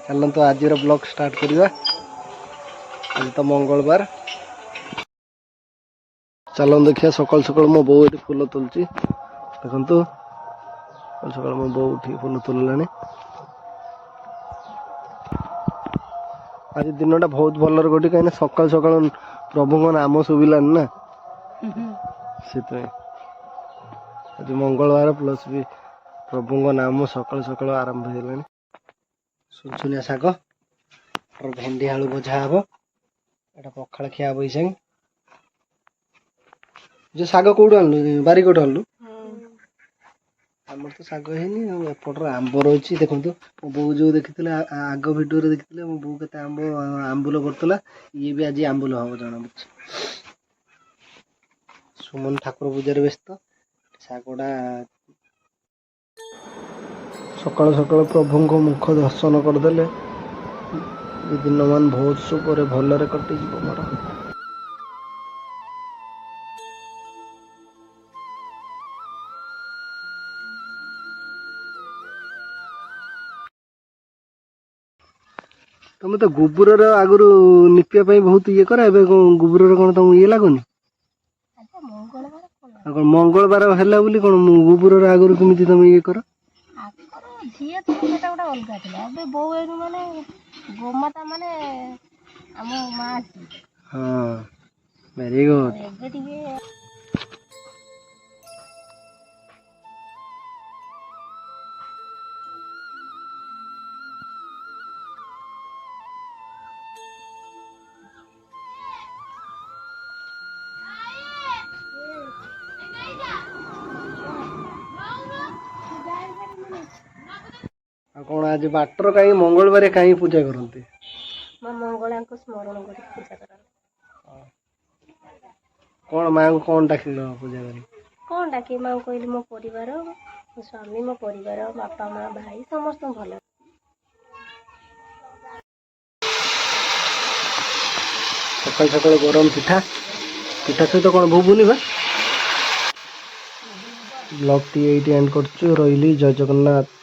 चलतु आज blog start करवा। आज तो मंगलवार। चलो देखिए सकाल सकाल मो बो ये फूल तुलची देखु सकाल सकाल मो बो उठी फूल तुल्ला। आज दिन टा बहुत भल कटी कहीं सकाल सकाल प्रभु नाम शुभिलानी ना से आज मंगलवार प्लस भी प्रभु नाम सकाल सकाल आरंभ हो सुनसुनिया शाग और भेंडी आलू भजा हम एटा पखाड़ खिया बैसांग जो शाग कौट आनु बारी कौट आनु आमर तो शाग है एपटर आंब रही देखो मो बो जो देखी आग भिडियो देखी मो बो के आंबुल करता ये भी आज आंबुल हम जना सुमन ठाकुर पूजार व्यस्त शागटा सकाल सकाल प्रभु को मुख दर्शन करदे दिन मान बहुत सुपर भलरे कटि मोर। तुम तो गोबर आगुरी निपिया बहुत ये कर गोबर कौन तुम ये लगुनि मंगलवार है कौन गोबर आगुरी कमी तुम ये कर झीए तो सेटा गोटा अलग थिला अबे बो एनु माने गोमाता माने हमो मां हां वेरी गुड एबे टिके कौन आज बाटर कहीं मंगलवार कहीं पूजा करते मां मंगला को स्मरण कर पूजा कर कौन मां को कौन डाकिल पूजा करी कौन डाके मां कहली मो परिवार मो स्वामी मो परिवार बापा मां भाई समस्त भल सकाल सकाल गरम पिठा पिठा सहित तो कौन भुबुनी बा ब्लॉग टी एंड कर रही जय जगन्नाथ।